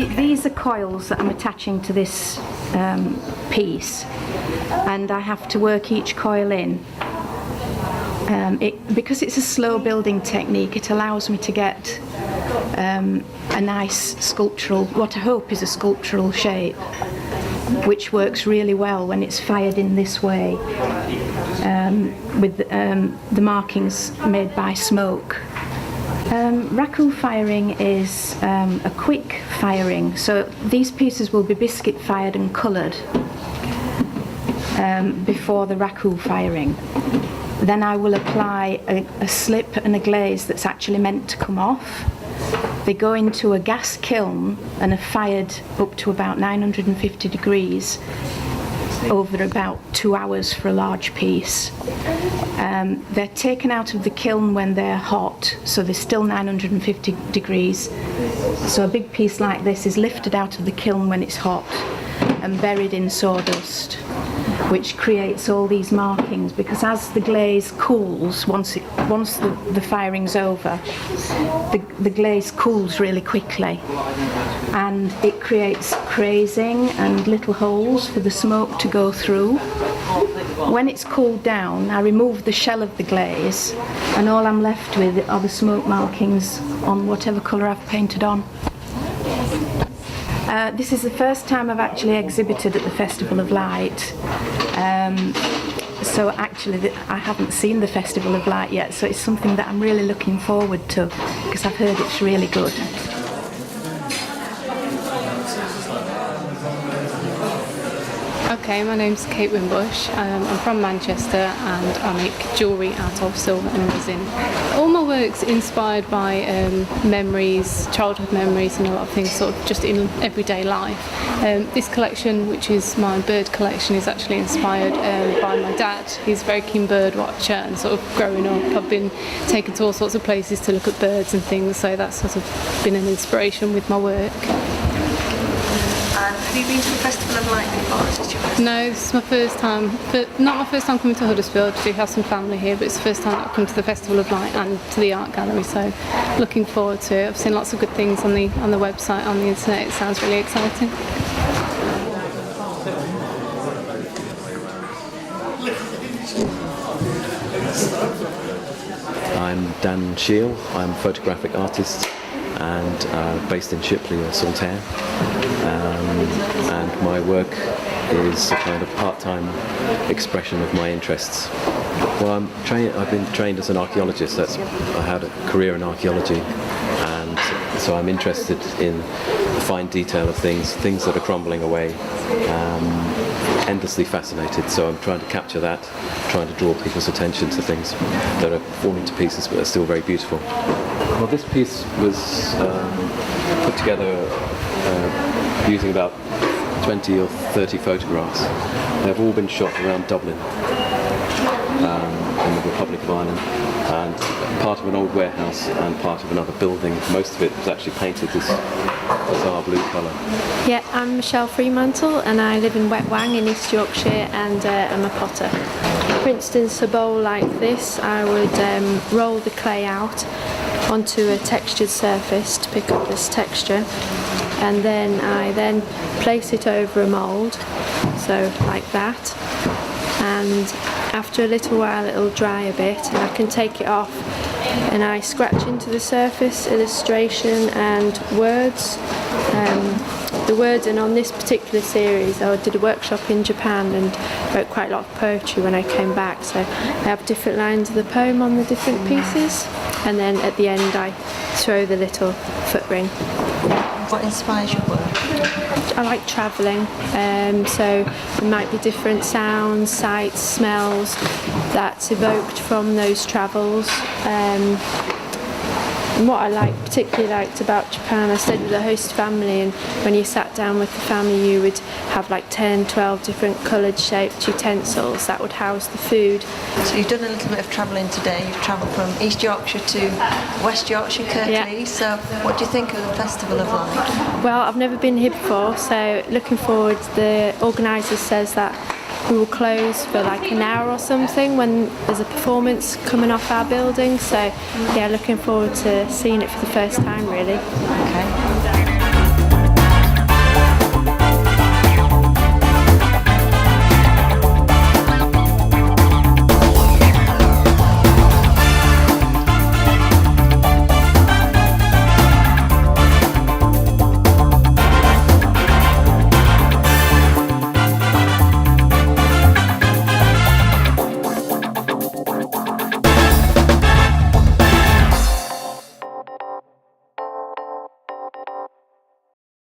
These are coils that I'm attaching to this piece, and I have to work each coil in. Because it's a slow building technique, it allows me to get a nice sculptural, what I hope is a sculptural shape, which works really well when it's fired in this way, with the markings made by smoke. Raccoon firing is a quick firing, so these pieces will be biscuit fired and coloured before the raccoon firing. Then I will apply a slip and a glaze that's actually meant to come off. They go into a gas kiln and are fired up to about 950 degrees over about 2 hours for a large piece. They're taken out of the kiln when they're hot, so they're still 950 degrees. So a big piece like this is lifted out of the kiln when it's hot and buried in sawdust, which creates all these markings, because as the glaze cools, once the firing's over, the glaze cools really quickly, and it creates crazing and little holes for the smoke to go through. When it's cooled down, I remove the shell of the glaze, and all I'm left with are the smoke markings on whatever colour I've painted on. This is the first time I've actually exhibited at the Festival of Light. So actually I haven't seen the Festival of Light yet, so it's something that I'm really looking forward to, because I've heard it's really good. Okay, my name's Kate Wimbush. I'm from Manchester and I make jewellery out of silver and resin. All my work's inspired by memories, childhood memories, and a lot of things sort of just in everyday life. This collection, which is my bird collection, is actually inspired by my dad. He's a very keen bird watcher, and sort of growing up I've been taken to all sorts of places to look at birds and things, so that's sort of been an inspiration with my work. And have you been to the Festival of Light before? Is this your first? No, this is my first time, but not my first time coming to Huddersfield. I do have some family here, but it's the first time that I've come to the Festival of Light and to the Art Gallery, so looking forward to it. I've seen lots of good things on the website, on the internet. It sounds really exciting. I'm Dan Shield. I'm a photographic artist and based in Shipley or Saltaire, and my work is a kind of part-time expression of my interests. Well, I've been trained as an archaeologist. I had a career in archaeology, and so I'm interested in the fine detail of things that are crumbling away. Endlessly fascinated, so I'm trying to capture that, trying to draw people's attention to things that are falling to pieces but are still very beautiful. Well, this piece was put together using about 20 or 30 photographs. They've all been shot around Dublin, in the Republic of Ireland, and part of an old warehouse and part of another building. Most of it was actually painted this bizarre blue colour. Yeah, I'm Michelle Fremantle and I live in Wet Wang in East Yorkshire, and I'm a potter. For instance, a bowl like this, I would roll the clay out onto a textured surface to pick up this texture, and then I place it over a mould, so like that, and after a little while it'll dry a bit and I can take it off, and I scratch into the surface illustration and words. The words, and on this particular series I did a workshop in Japan and wrote quite a lot of poetry when I came back, so I have different lines of the poem on the different pieces, and then at the end I throw the little foot ring. What inspires your work? I like travelling, so there might be different sounds, sights, smells that's evoked from those travels. And what I particularly liked about Japan, I stayed with a host family, and when you sat down with the family you would have like 10, 12 different coloured shaped utensils that would house the food. So you've done a little bit of travelling today. You've travelled from East Yorkshire to West Yorkshire, Kirklees. Yeah. So what do you think of the Festival of Light? Well, I've never been here before, so looking forward. The organiser says that we will close for like an hour or something when there's a performance coming off our building, so yeah, looking forward to seeing it for the first time really. Okay.